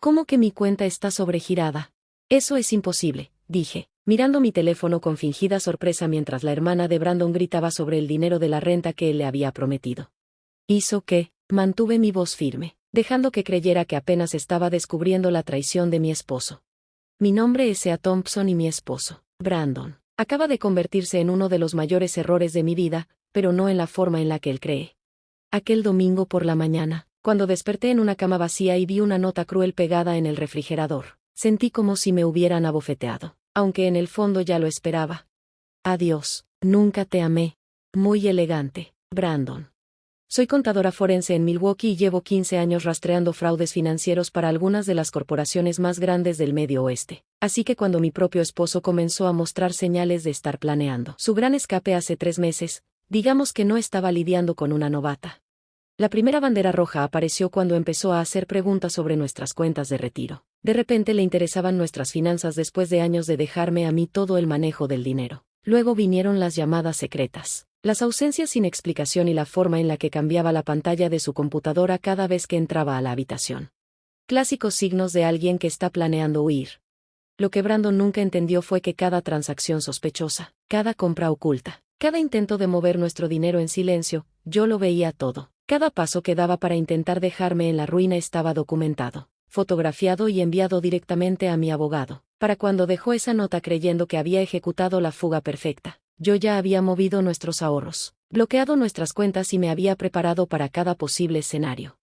¿Cómo que mi cuenta está sobregirada? Eso es imposible, dije, mirando mi teléfono con fingida sorpresa mientras la hermana de Brandon gritaba sobre el dinero de la renta que él le había prometido. ¿Hizo qué? Mantuve mi voz firme, dejando que creyera que apenas estaba descubriendo la traición de mi esposo. Mi nombre es Sea Thompson y mi esposo, Brandon, acaba de convertirse en uno de los mayores errores de mi vida, pero no en la forma en la que él cree. Aquel domingo por la mañana, cuando desperté en una cama vacía y vi una nota cruel pegada en el refrigerador, sentí como si me hubieran abofeteado, aunque en el fondo ya lo esperaba. Adiós, nunca te amé. Muy elegante, Brandon. Soy contadora forense en Milwaukee y llevo 15 años rastreando fraudes financieros para algunas de las corporaciones más grandes del Medio Oeste. Así que cuando mi propio esposo comenzó a mostrar señales de estar planeando su gran escape hace 3 meses, digamos que no estaba lidiando con una novata. La primera bandera roja apareció cuando empezó a hacer preguntas sobre nuestras cuentas de retiro. De repente le interesaban nuestras finanzas después de años de dejarme a mí todo el manejo del dinero. Luego vinieron las llamadas secretas, las ausencias sin explicación y la forma en la que cambiaba la pantalla de su computadora cada vez que entraba a la habitación. Clásicos signos de alguien que está planeando huir. Lo que Brandon nunca entendió fue que cada transacción sospechosa, cada compra oculta, cada intento de mover nuestro dinero en silencio, yo lo veía todo. Cada paso que daba para intentar dejarme en la ruina estaba documentado, fotografiado y enviado directamente a mi abogado. Para cuando dejó esa nota creyendo que había ejecutado la fuga perfecta, yo ya había movido nuestros ahorros, bloqueado nuestras cuentas y me había preparado para cada posible escenario.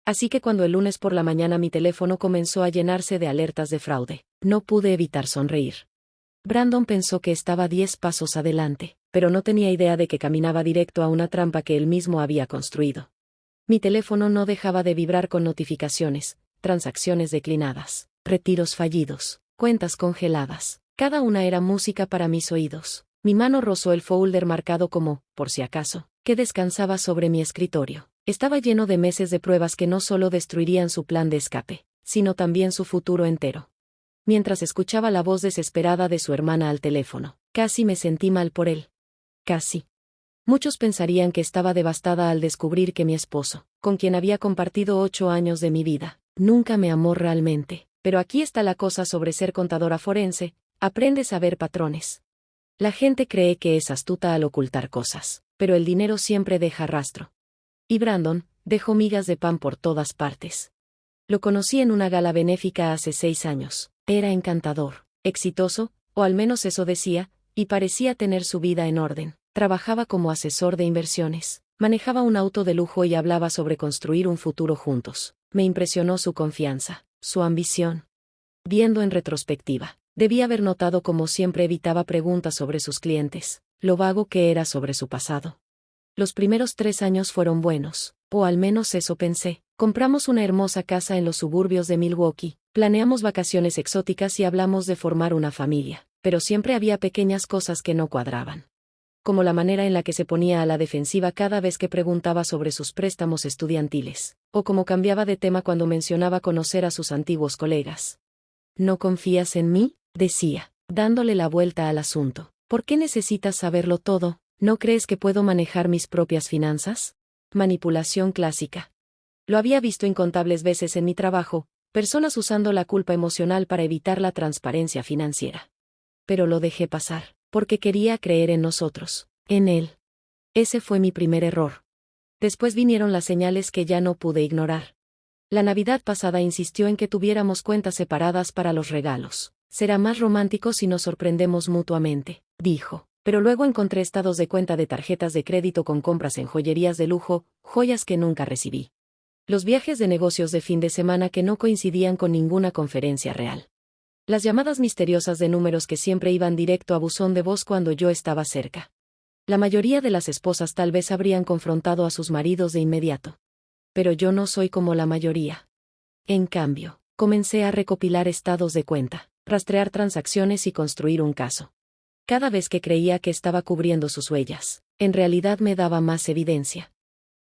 Así que cuando el lunes por la mañana mi teléfono comenzó a llenarse de alertas de fraude, no pude evitar sonreír. Brandon pensó que estaba 10 pasos adelante, pero no tenía idea de que caminaba directo a una trampa que él mismo había construido. Mi teléfono no dejaba de vibrar con notificaciones, transacciones declinadas, retiros fallidos, cuentas congeladas. Cada una era música para mis oídos. Mi mano rozó el folder marcado como, por si acaso, que descansaba sobre mi escritorio. Estaba lleno de meses de pruebas que no solo destruirían su plan de escape, sino también su futuro entero. Mientras escuchaba la voz desesperada de su hermana al teléfono, casi me sentí mal por él. Casi. Muchos pensarían que estaba devastada al descubrir que mi esposo, con quien había compartido 8 años de mi vida, nunca me amó realmente. Pero aquí está la cosa sobre ser contadora forense, aprendes a ver patrones. La gente cree que es astuta al ocultar cosas, pero el dinero siempre deja rastro. Y Brandon dejó migas de pan por todas partes. Lo conocí en una gala benéfica hace 6 años. Era encantador, exitoso, o al menos eso decía, y parecía tener su vida en orden. Trabajaba como asesor de inversiones, manejaba un auto de lujo y hablaba sobre construir un futuro juntos. Me impresionó su confianza, su ambición. Viendo en retrospectiva, debí haber notado cómo siempre evitaba preguntas sobre sus clientes, lo vago que era sobre su pasado. Los primeros 3 años fueron buenos, o al menos eso pensé. Compramos una hermosa casa en los suburbios de Milwaukee, planeamos vacaciones exóticas y hablamos de formar una familia, pero siempre había pequeñas cosas que no cuadraban. Como la manera en la que se ponía a la defensiva cada vez que preguntaba sobre sus préstamos estudiantiles, o cómo cambiaba de tema cuando mencionaba conocer a sus antiguos colegas. ¿No confías en mí?, decía, dándole la vuelta al asunto. ¿Por qué necesitas saberlo todo? ¿No crees que puedo manejar mis propias finanzas? Manipulación clásica. Lo había visto incontables veces en mi trabajo, personas usando la culpa emocional para evitar la transparencia financiera. Pero lo dejé pasar, porque quería creer en nosotros, en él. Ese fue mi primer error. Después vinieron las señales que ya no pude ignorar. La Navidad pasada insistió en que tuviéramos cuentas separadas para los regalos. Será más romántico si nos sorprendemos mutuamente, dijo. Pero luego encontré estados de cuenta de tarjetas de crédito con compras en joyerías de lujo, joyas que nunca recibí. Los viajes de negocios de fin de semana que no coincidían con ninguna conferencia real. Las llamadas misteriosas de números que siempre iban directo a buzón de voz cuando yo estaba cerca. La mayoría de las esposas tal vez habrían confrontado a sus maridos de inmediato. Pero yo no soy como la mayoría. En cambio, comencé a recopilar estados de cuenta, rastrear transacciones y construir un caso. Cada vez que creía que estaba cubriendo sus huellas, en realidad me daba más evidencia.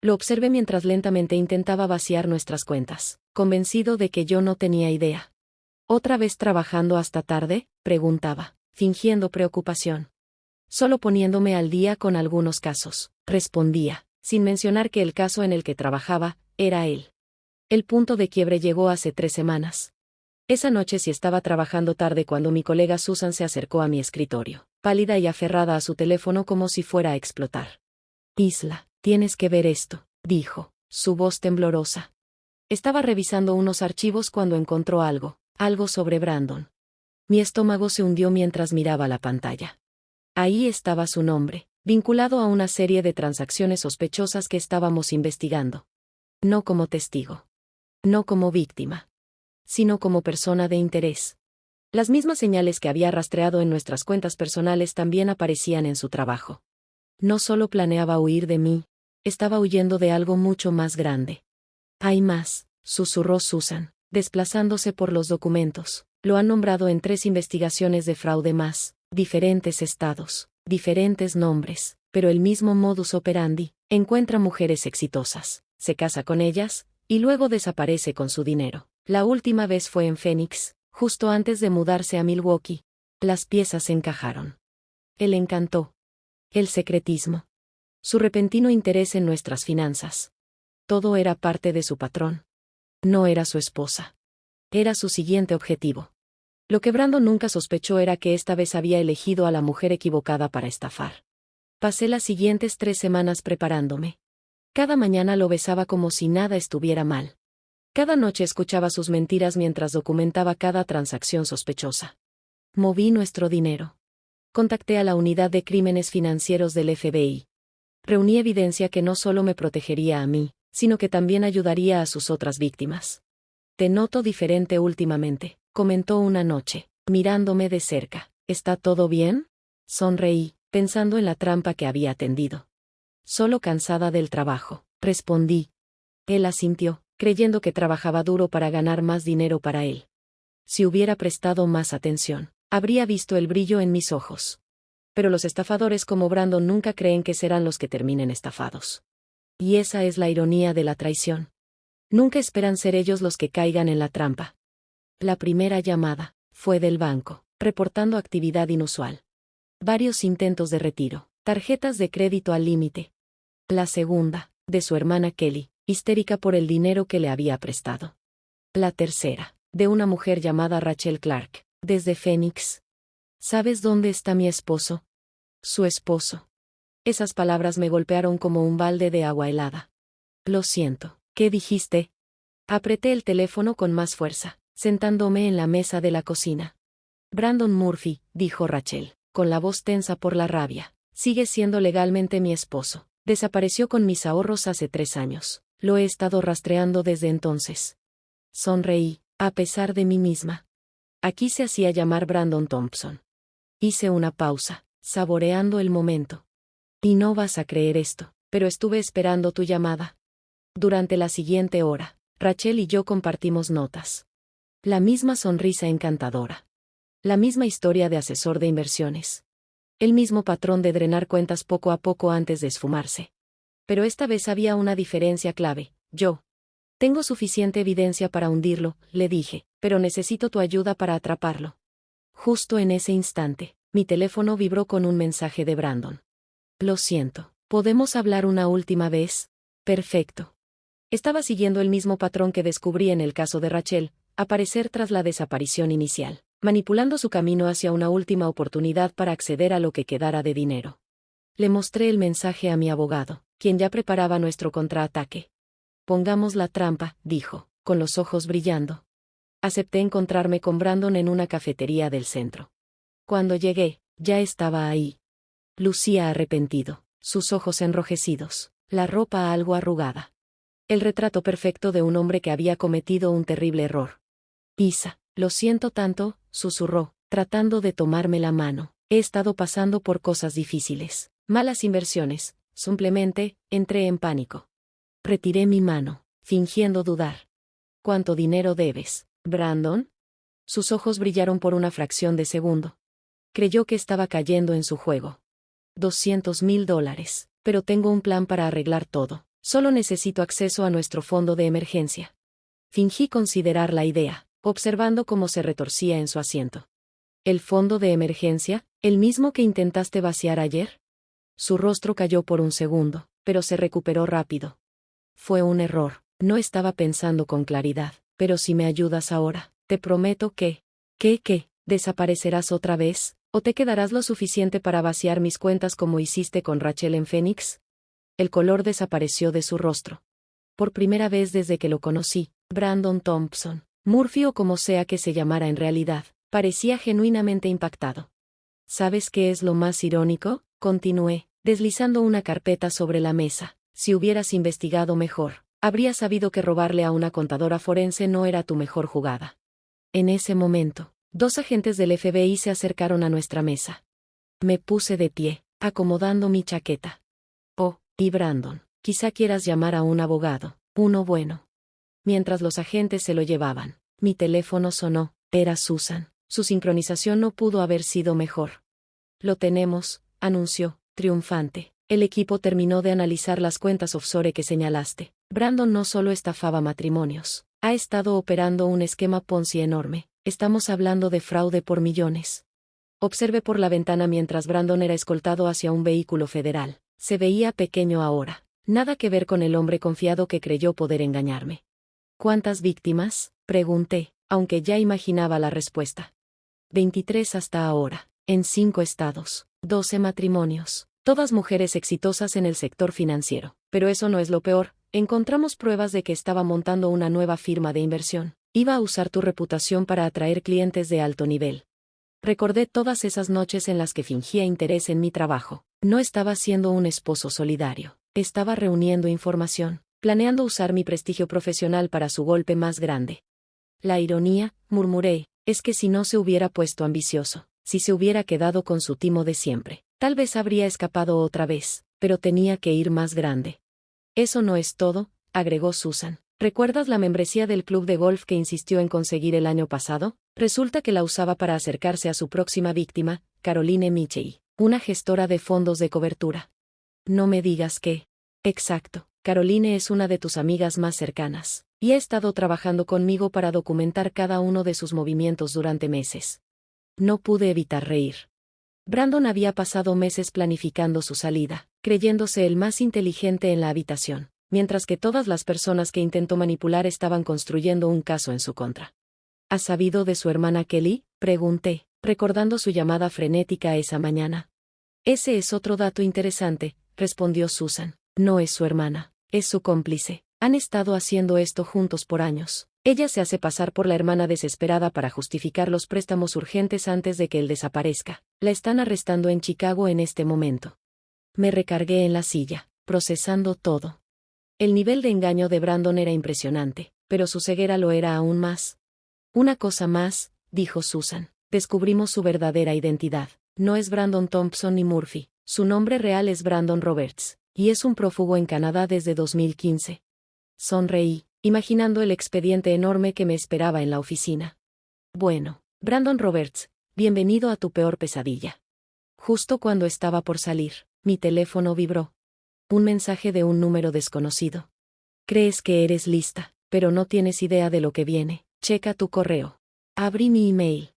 Lo observé mientras lentamente intentaba vaciar nuestras cuentas, convencido de que yo no tenía idea. ¿Otra vez trabajando hasta tarde?, preguntaba, fingiendo preocupación. Solo poniéndome al día con algunos casos, respondía, sin mencionar que el caso en el que trabajaba era él. El punto de quiebre llegó hace 3 semanas. Esa noche sí estaba trabajando tarde cuando mi colega Susan se acercó a mi escritorio, pálida y aferrada a su teléfono como si fuera a explotar. Isla, tienes que ver esto, dijo, su voz temblorosa. Estaba revisando unos archivos cuando encontró algo sobre Brandon. Mi estómago se hundió mientras miraba la pantalla. Ahí estaba su nombre, vinculado a una serie de transacciones sospechosas que estábamos investigando. No como testigo. No como víctima. Sino como persona de interés. Las mismas señales que había rastreado en nuestras cuentas personales también aparecían en su trabajo. No solo planeaba huir de mí, estaba huyendo de algo mucho más grande. Hay más, susurró Susan, desplazándose por los documentos. Lo han nombrado en 3 investigaciones de fraude más, diferentes estados, diferentes nombres, pero el mismo modus operandi. Encuentra mujeres exitosas, se casa con ellas, y luego desaparece con su dinero. La última vez fue en Phoenix, justo antes de mudarse a Milwaukee. Las piezas encajaron. Él encantó. El secretismo. Su repentino interés en nuestras finanzas. Todo era parte de su patrón. No era su esposa. Era su siguiente objetivo. Lo que Brandon nunca sospechó era que esta vez había elegido a la mujer equivocada para estafar. Pasé las siguientes 3 semanas preparándome. Cada mañana lo besaba como si nada estuviera mal. Cada noche escuchaba sus mentiras mientras documentaba cada transacción sospechosa. Moví nuestro dinero. Contacté a la Unidad de Crímenes Financieros del FBI. Reuní evidencia que no solo me protegería a mí, sino que también ayudaría a sus otras víctimas. Te noto diferente últimamente, comentó una noche, mirándome de cerca. ¿Está todo bien? Sonreí, pensando en la trampa que había tendido. Solo cansada del trabajo, respondí. Él asintió, creyendo que trabajaba duro para ganar más dinero para él. Si hubiera prestado más atención, habría visto el brillo en mis ojos. Pero los estafadores como Brandon nunca creen que serán los que terminen estafados. Y esa es la ironía de la traición. Nunca esperan ser ellos los que caigan en la trampa. La primera llamada fue del banco, reportando actividad inusual. Varios intentos de retiro, tarjetas de crédito al límite. La segunda, de su hermana Kelly, histérica por el dinero que le había prestado. La tercera, de una mujer llamada Rachel Clark, desde Phoenix. ¿Sabes dónde está mi esposo? Su esposo. Esas palabras me golpearon como un balde de agua helada. Lo siento, ¿qué dijiste? Apreté el teléfono con más fuerza, sentándome en la mesa de la cocina. Brandon Murphy, dijo Rachel, con la voz tensa por la rabia, sigue siendo legalmente mi esposo. Desapareció con mis ahorros hace 3 años. Lo he estado rastreando desde entonces. Sonreí, a pesar de mí misma. Aquí se hacía llamar Brandon Thompson. Hice una pausa, saboreando el momento. Y no vas a creer esto, pero estuve esperando tu llamada. Durante la siguiente hora, Rachel y yo compartimos notas. La misma sonrisa encantadora. La misma historia de asesor de inversiones. El mismo patrón de drenar cuentas poco a poco antes de esfumarse. Pero esta vez había una diferencia clave. Yo tengo suficiente evidencia para hundirlo, le dije, pero necesito tu ayuda para atraparlo. Justo en ese instante, mi teléfono vibró con un mensaje de Brandon. Lo siento, ¿podemos hablar una última vez? Perfecto. Estaba siguiendo el mismo patrón que descubrí en el caso de Rachel, aparecer tras la desaparición inicial, manipulando su camino hacia una última oportunidad para acceder a lo que quedara de dinero. Le mostré el mensaje a mi abogado, quien ya preparaba nuestro contraataque. Pongamos la trampa, dijo, con los ojos brillando. Acepté encontrarme con Brandon en una cafetería del centro. Cuando llegué, ya estaba ahí. Lucía arrepentido, sus ojos enrojecidos, la ropa algo arrugada. El retrato perfecto de un hombre que había cometido un terrible error. Isa, lo siento tanto, susurró, tratando de tomarme la mano. He estado pasando por cosas difíciles, malas inversiones, simplemente, entré en pánico. Retiré mi mano, fingiendo dudar. ¿Cuánto dinero debes, Brandon? Sus ojos brillaron por una fracción de segundo. Creyó que estaba cayendo en su juego. $200,000, pero tengo un plan para arreglar todo. Solo necesito acceso a nuestro fondo de emergencia. Fingí considerar la idea, observando cómo se retorcía en su asiento. ¿El fondo de emergencia, el mismo que intentaste vaciar ayer? Su rostro cayó por un segundo, pero se recuperó rápido. Fue un error, No estaba pensando con claridad, pero si me ayudas ahora, te prometo que... ¿Qué? ¿Desaparecerás otra vez? ¿O te quedarás lo suficiente para vaciar mis cuentas como hiciste con Rachel en Phoenix? El color desapareció de su rostro. Por primera vez desde que lo conocí, Brandon Thompson, Murphy o como sea que se llamara en realidad, parecía genuinamente impactado. ¿Sabes qué es lo más irónico? Continué, deslizando una carpeta sobre la mesa. Si hubieras investigado mejor, habrías sabido que robarle a una contadora forense no era tu mejor jugada. En ese momento, 2 agentes del FBI se acercaron a nuestra mesa. Me puse de pie, acomodando mi chaqueta. Oh, y Brandon, quizá quieras llamar a un abogado, uno bueno. Mientras los agentes se lo llevaban, mi teléfono sonó, era Susan. Su sincronización no pudo haber sido mejor. Lo tenemos, anunció, triunfante. El equipo terminó de analizar las cuentas offshore que señalaste. Brandon no solo estafaba matrimonios, ha estado operando un esquema Ponzi enorme. Estamos hablando de fraude por millones. Observé por la ventana mientras Brandon era escoltado hacia un vehículo federal. Se veía pequeño ahora. Nada que ver con el hombre confiado que creyó poder engañarme. ¿Cuántas víctimas?, pregunté, aunque ya imaginaba la respuesta. 23 hasta ahora, en 5 estados, 12 matrimonios, todas mujeres exitosas en el sector financiero. Pero eso no es lo peor, encontramos pruebas de que estaba montando una nueva firma de inversión. Iba a usar tu reputación para atraer clientes de alto nivel. Recordé todas esas noches en las que fingía interés en mi trabajo. No estaba siendo un esposo solidario. Estaba reuniendo información, planeando usar mi prestigio profesional para su golpe más grande. La ironía, murmuré, es que si no se hubiera puesto ambicioso, si se hubiera quedado con su timo de siempre, tal vez habría escapado otra vez, pero tenía que ir más grande. Eso no es todo, agregó Susan. ¿Recuerdas la membresía del club de golf que insistió en conseguir el año pasado? Resulta que la usaba para acercarse a su próxima víctima, Caroline Michei, una gestora de fondos de cobertura. No me digas que... Exacto, Caroline es una de tus amigas más cercanas, y ha estado trabajando conmigo para documentar cada uno de sus movimientos durante meses. No pude evitar reír. Brandon había pasado meses planificando su salida, creyéndose el más inteligente en la habitación, mientras que todas las personas que intentó manipular estaban construyendo un caso en su contra. ¿Has sabido de su hermana Kelly?, pregunté, recordando su llamada frenética esa mañana. Ese es otro dato interesante, respondió Susan. No es su hermana, es su cómplice. Han estado haciendo esto juntos por años. Ella se hace pasar por la hermana desesperada para justificar los préstamos urgentes antes de que él desaparezca. La están arrestando en Chicago en este momento. Me recargué en la silla, procesando todo. El nivel de engaño de Brandon era impresionante, pero su ceguera lo era aún más. Una cosa más, dijo Susan. Descubrimos su verdadera identidad. No es Brandon Thompson ni Murphy. Su nombre real es Brandon Roberts, y es un prófugo en Canadá desde 2015. Sonreí, imaginando el expediente enorme que me esperaba en la oficina. Bueno, Brandon Roberts, bienvenido a tu peor pesadilla. Justo cuando estaba por salir, mi teléfono vibró. Un mensaje de un número desconocido. Crees que eres lista, pero no tienes idea de lo que viene. Checa tu correo. Abrí mi email.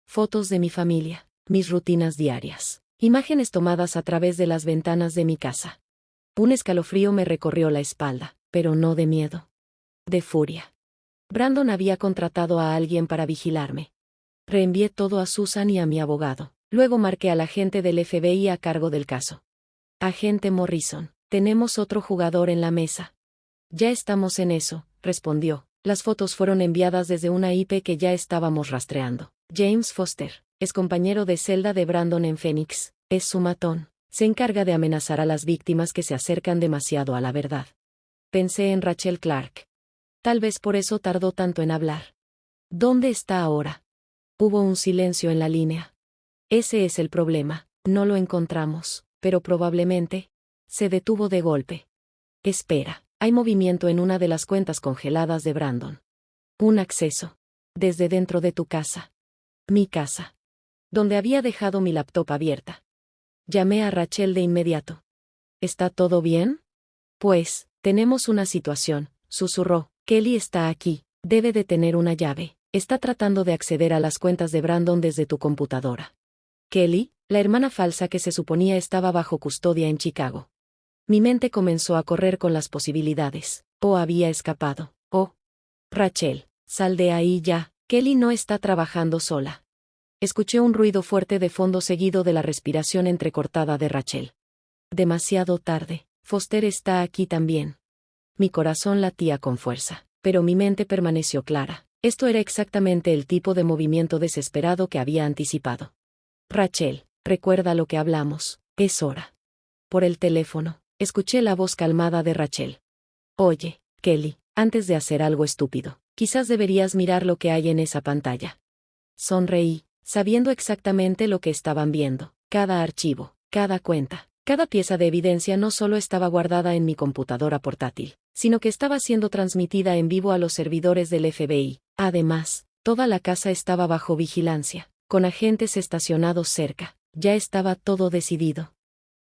Fotos de mi familia, mis rutinas diarias, imágenes tomadas a través de las ventanas de mi casa. Un escalofrío me recorrió la espalda, pero no de miedo. De furia. Brandon había contratado a alguien para vigilarme. Reenvié todo a Susan y a mi abogado. Luego marqué al agente del FBI a cargo del caso. Agente Morrison, tenemos otro jugador en la mesa. Ya estamos en eso, respondió. Las fotos fueron enviadas desde una IP que ya estábamos rastreando. James Foster, es compañero de celda de Brandon en Phoenix, es su matón. Se encarga de amenazar a las víctimas que se acercan demasiado a la verdad. Pensé en Rachel Clark. Tal vez por eso tardó tanto en hablar. ¿Dónde está ahora? Hubo un silencio en la línea. Ese es el problema, no lo encontramos, pero probablemente... Se detuvo de golpe. Espera, hay movimiento en una de las cuentas congeladas de Brandon. Un acceso. Desde dentro de tu casa. Mi casa. Donde había dejado mi laptop abierta. Llamé a Rachel de inmediato. ¿Está todo bien? Pues, tenemos una situación, susurró. Kelly está aquí, debe de tener una llave. Está tratando de acceder a las cuentas de Brandon desde tu computadora. Kelly, la hermana falsa que se suponía estaba bajo custodia en Chicago. Mi mente comenzó a correr con las posibilidades. ¿O había escapado? Oh. Rachel, sal de ahí ya, Kelly no está trabajando sola. Escuché un ruido fuerte de fondo seguido de la respiración entrecortada de Rachel. Demasiado tarde, Foster está aquí también. Mi corazón latía con fuerza, pero mi mente permaneció clara. Esto era exactamente el tipo de movimiento desesperado que había anticipado. Rachel, recuerda lo que hablamos, es hora. Por el teléfono, escuché la voz calmada de Rachel. Oye, Kelly, antes de hacer algo estúpido, quizás deberías mirar lo que hay en esa pantalla. Sonreí, sabiendo exactamente lo que estaban viendo. Cada archivo, cada cuenta, cada pieza de evidencia no solo estaba guardada en mi computadora portátil, sino que estaba siendo transmitida en vivo a los servidores del FBI. Además, toda la casa estaba bajo vigilancia, con agentes estacionados cerca. Ya estaba todo decidido.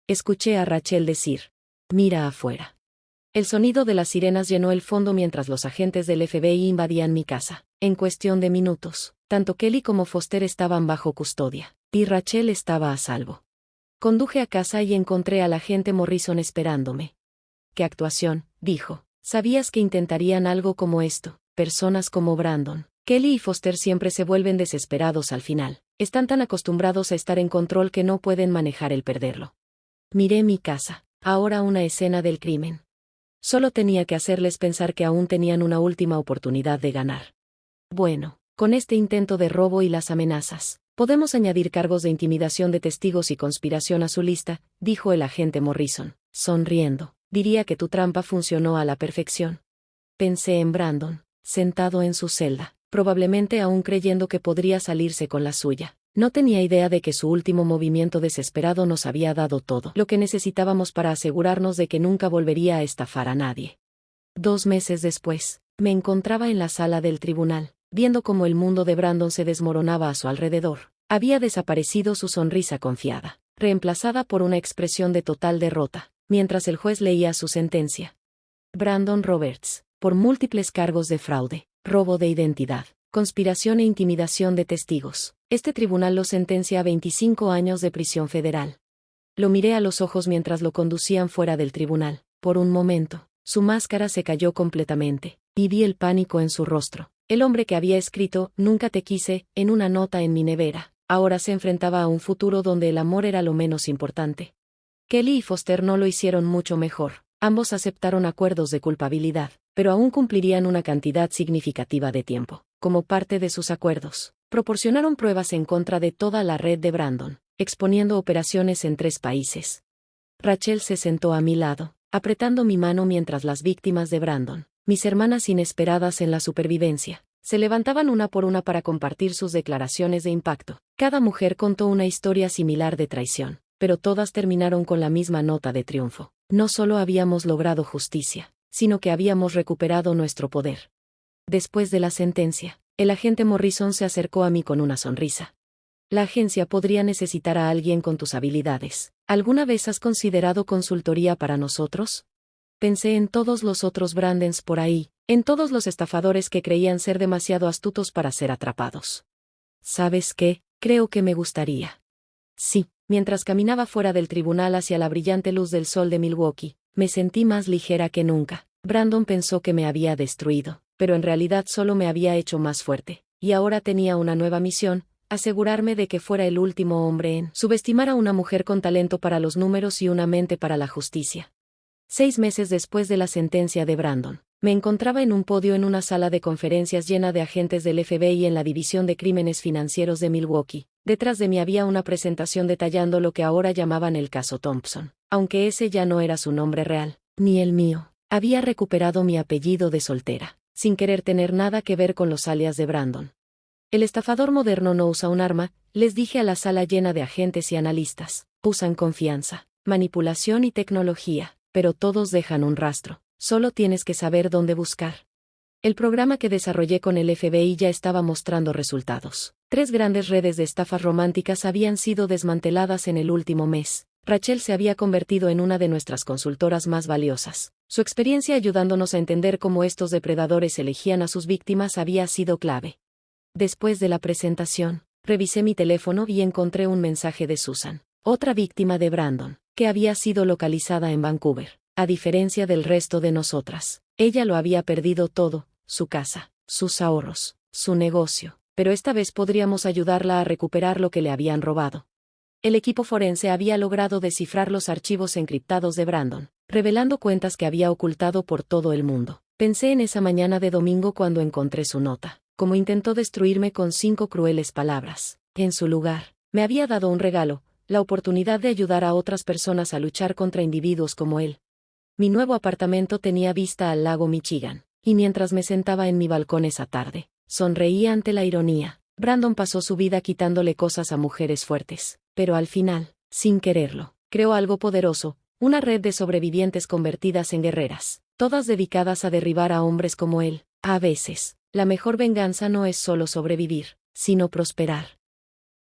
Escuché a Rachel decir: mira afuera. El sonido de las sirenas llenó el fondo mientras los agentes del FBI invadían mi casa. En cuestión de minutos, tanto Kelly como Foster estaban bajo custodia, y Rachel estaba a salvo. Conduje a casa y encontré al agente Morrison esperándome. «¿Qué actuación?», dijo. «¿Sabías que intentarían algo como esto? Personas como Brandon, Kelly y Foster siempre se vuelven desesperados al final. Están tan acostumbrados a estar en control que no pueden manejar el perderlo». Miré mi casa, ahora una escena del crimen. Solo tenía que hacerles pensar que aún tenían una última oportunidad de ganar. Bueno, con este intento de robo y las amenazas, podemos añadir cargos de intimidación de testigos y conspiración a su lista, dijo el agente Morrison, sonriendo. Diría que tu trampa funcionó a la perfección. Pensé en Brandon, sentado en su celda, probablemente aún creyendo que podría salirse con la suya. No tenía idea de que su último movimiento desesperado nos había dado todo lo que necesitábamos para asegurarnos de que nunca volvería a estafar a nadie. 2 meses después, me encontraba en la sala del tribunal, viendo cómo el mundo de Brandon se desmoronaba a su alrededor. Había desaparecido su sonrisa confiada, reemplazada por una expresión de total derrota, mientras el juez leía su sentencia. Brandon Roberts, por múltiples cargos de fraude, robo de identidad, conspiración e intimidación de testigos. Este tribunal lo sentencia a 25 años de prisión federal. Lo miré a los ojos mientras lo conducían fuera del tribunal. Por un momento, su máscara se cayó completamente, y vi el pánico en su rostro. El hombre que había escrito «Nunca te quise» en una nota en mi nevera, ahora se enfrentaba a un futuro donde el amor era lo menos importante. Kelly y Foster no lo hicieron mucho mejor. Ambos aceptaron acuerdos de culpabilidad, pero aún cumplirían una cantidad significativa de tiempo. Como parte de sus acuerdos, proporcionaron pruebas en contra de toda la red de Brandon, exponiendo operaciones en 3 países. Rachel se sentó a mi lado, apretando mi mano mientras las víctimas de Brandon, mis hermanas inesperadas en la supervivencia, se levantaban una por una para compartir sus declaraciones de impacto. Cada mujer contó una historia similar de traición, pero todas terminaron con la misma nota de triunfo. No solo habíamos logrado justicia, sino que habíamos recuperado nuestro poder. Después de la sentencia, el agente Morrison se acercó a mí con una sonrisa. La agencia podría necesitar a alguien con tus habilidades. ¿Alguna vez has considerado consultoría para nosotros? Pensé en todos los otros Brandons por ahí, en todos los estafadores que creían ser demasiado astutos para ser atrapados. ¿Sabes qué? Creo que me gustaría. Sí. Mientras caminaba fuera del tribunal hacia la brillante luz del sol de Milwaukee, me sentí más ligera que nunca. Brandon pensó que me había destruido, pero en realidad solo me había hecho más fuerte, y ahora tenía una nueva misión: asegurarme de que fuera el último hombre en subestimar a una mujer con talento para los números y una mente para la justicia. 6 meses después de la sentencia de Brandon, me encontraba en un podio en una sala de conferencias llena de agentes del FBI en la División de Crímenes Financieros de Milwaukee. Detrás de mí había una presentación detallando lo que ahora llamaban el caso Thompson. Aunque ese ya no era su nombre real, ni el mío. Había recuperado mi apellido de soltera, sin querer tener nada que ver con los alias de Brandon. El estafador moderno no usa un arma, les dije a la sala llena de agentes y analistas. Usan confianza, manipulación y tecnología, pero todos dejan un rastro. Solo tienes que saber dónde buscar. El programa que desarrollé con el FBI ya estaba mostrando resultados. 3 grandes redes de estafas románticas habían sido desmanteladas en el último mes. Rachel se había convertido en una de nuestras consultoras más valiosas. Su experiencia ayudándonos a entender cómo estos depredadores elegían a sus víctimas había sido clave. Después de la presentación, revisé mi teléfono y encontré un mensaje de Susan, otra víctima de Brandon, que había sido localizada en Vancouver. A diferencia del resto de nosotras, Ella lo había perdido todo, su casa, sus ahorros, su negocio, pero esta vez podríamos ayudarla a recuperar lo que le habían robado. El equipo forense había logrado descifrar los archivos encriptados de Brandon, revelando cuentas que había ocultado por todo el mundo. Pensé en esa mañana de domingo cuando encontré su nota, como intentó destruirme con 5 crueles palabras. En su lugar, me había dado un regalo, la oportunidad de ayudar a otras personas a luchar contra individuos como él. Mi nuevo apartamento tenía vista al lago Michigan, y mientras me sentaba en mi balcón esa tarde, sonreía ante la ironía. Brandon pasó su vida quitándole cosas a mujeres fuertes, pero al final, sin quererlo, creó algo poderoso, una red de sobrevivientes convertidas en guerreras, todas dedicadas a derribar a hombres como él. A veces, la mejor venganza no es solo sobrevivir, sino prosperar.